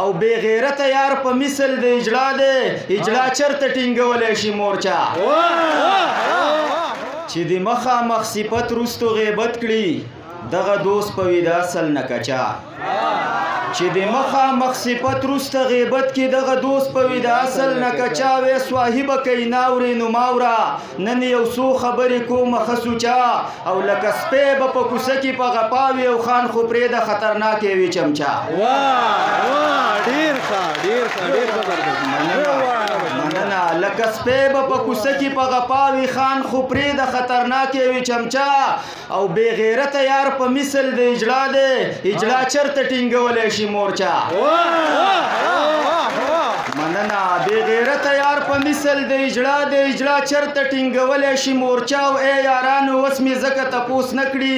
او بے غیرت یار په مثل د اجلا دی اجلا چرته ټینګولی شي مورچا چې د مخامخ صفت رستو غیبت کړي دغه دوست په ویده اصل نه کچا چې د مخامخ صفت رسته غیبت کې دغه دوست په ویده اصل نه کچا وې صاحب کوي ناورې نو ماوره نن یو څو خبرې کومه ښه سوچا او لکه سپی به په کوڅه کې په غپاوي او خان خو پرېږده خطرناکې وي چمچا مننه لکه سپی به په کوڅه کې په غپاوي خان خو پرېږده خطرناکې وي چمچا او بې غیرته یار په مثل د اجلا دی اجلا چرته ټینګولی شي مورچا مننه بې غیرته یار په مثل د اجلا دی اجلا چرته ټینګولی شي مورچا او ای یارانو اوس مې ځکه تپوس نه کړي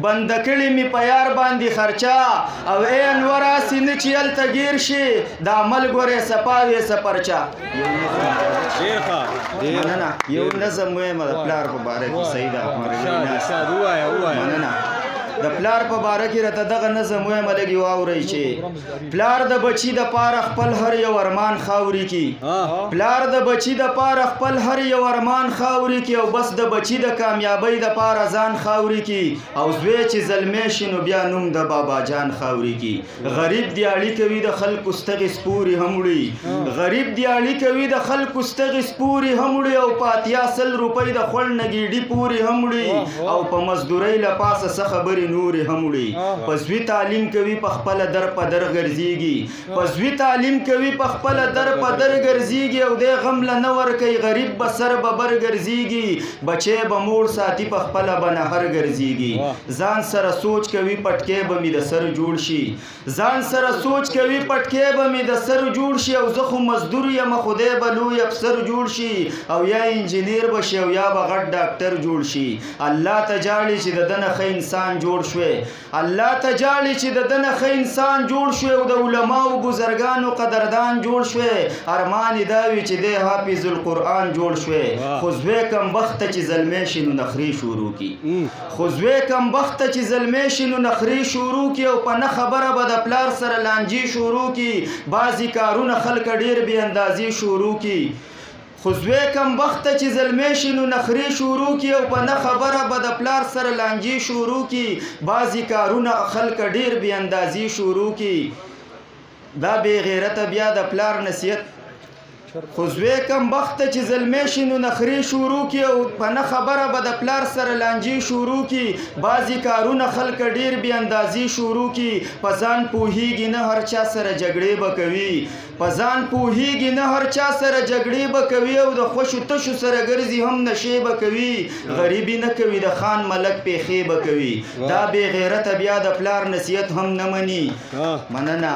بنده کړي مې په یار باندې خرچا او ای انور هسې نه چې هلته ګیر شي دا عمل ګورې صفا وې سپرچا مننه یو نظم وایم د پلار په باره کې صحیح ده مننه د پلار په باره کې راته دغه نظم وایم لږ واورئ چې پلار د بچي دپاره خپل هر یو ارمان خاوري کي پلار د بچي دپاره خپل هر یو ارمان خاوري کي او بس د بچي د کامیابۍ دپاره ځان خاوري کي او زوی چې زلمی شي نو بیا نوم د بابا جان خاوري کي غریب دیاړي کوي د خلکو ستغې سپورې هم وړي غریب دیاړي کوي د خلکو ستغې سپورې هم وړي او په 80 روپۍ د خوړ نه ګیډي پورې هم وړي او په مزدورۍ له پاسه څه خبرې نورې هم وړي په زوی تعلیم کوي په خپله در په در ګرځېږي په زوی تعلیم کوي په خپله در په در ګرځېږي او دی غم له نه ورکوي غریب به سر به بر ګرځېږي بچی به موړ ساتي په خپله به نهر ګرځېږي ځان سره سوچ کوي پټکی به مې د سر جوړ شي ځان سره سوچ کوي پټکی به مې د سر جوړ شي او زه خو مزدور یم خدای به لوی افسر جوړ شي او یا انجینیر به شي او یا به غټ ډاکټر جوړ شي الله ته جاړي چې د ده نه ښه انسان جوړ شوی الله ته جاړي چې د ده نه ښه انسان جوړ شوی او د علماو بزرګانو قدردان جوړ شوی ارمان یې دا وي چې دی حافظ القرآن جوړ شوی خو زوی کمبخته چې زلمی شي نو نخرې شروع کي خو زوی کمبخته چې زلمی شي نو نخرې شروع کي او په نه خبره به د پلار سره لانجې شروع کي بعضې کارونه خلک ډېر بې اندازې شروع کي خو زوی کمبخته چې زلمی شي نو نخرې شروع کي او په نه خبره به د پلار سره لانجې شروع کي بعضې کارونه خلک ډېر بې اندازې شروع کي دا بې غیرته بیا د پلار نصیحت خو زوی کمبخته چې زلمی شي نو نخرې شروع کي او په نه خبره به د پلار سره لانجې شروع کي بعضې کارونه خلک ډېر بې اندازې شروع کي په ځان پوهېږي نه هر چا سره جګړې به کوي په ځان پوهېږي نه هر چا سره جګړې به کوي او د خوشو تشو سره ګرځي هم نشې به کوي غریبي نه کوي د خان ملک پیښې به کوي دا بې غیرته بیا د پلار نصیحت هم نه مني مننه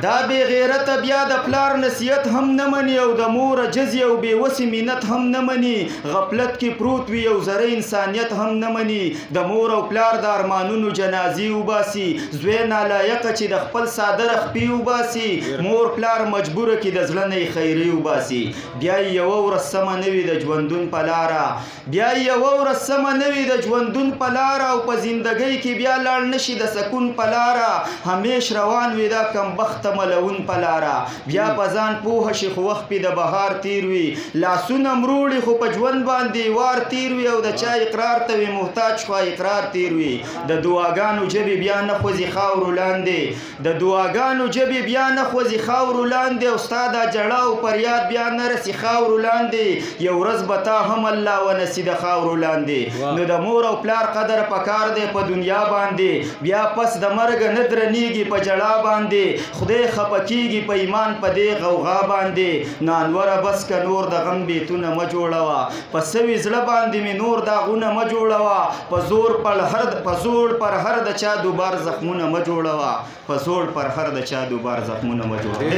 دا بې غیرته بیا د پلار نصیحت هم نه مني او د مور جزې او بېوسې مینت هم نه مني غفلت کې پروت وي او زره انسانیت هم نه مني د مور او پلار د ارمانونو جنازې وباسي زوی نالایقه چې د خپل صادره خپې وباسي مور پلار مجبوره کې د زړه نه یې خیرې وباسي بیا یې یوه ورځ سمه نه وي د ژوندون په لاره بیا یې یوه ورځ سمه نه وي د ژوندون په لاره او په زندګۍ کې بیا لاړ نه شي د سکون په لاره همیش روان وي دا کمبخته ملون په لاره بیا په ځان پوهه شي خو وخت پې د بهار تیر وي لاسونه مروړي خو په ژوند باندې وار تیر وي او د چا اقرار ته وي محتاج خو اقرار تیر وي د دعاګانو ژبې بیا نه خوځي خاورو لاندې د دعاګانو ژبې بیا نه خوځي خاورو لاندې او ستا دا جړه او فریاد بیا نه رسي خاورو لاندې یو ورځ به تا هم الله ونسي د خاورو لاندې نو د مور او پلار قدر پکار دی په دنیا باندې بیا پس د مرګ نه درنیږي په جړا باندې خدای خفه کېږي په ایمان په دې غوغا باندې نانوره بس که نور د غم بیتونه مه جوړوه په سوي زړه باندې مې نور داغونه مه جوړوه په زور پر هر د چا دوبار زخمونه مه جوړوه په زور پر هر د چا دوبار زخمونه مه جوړوه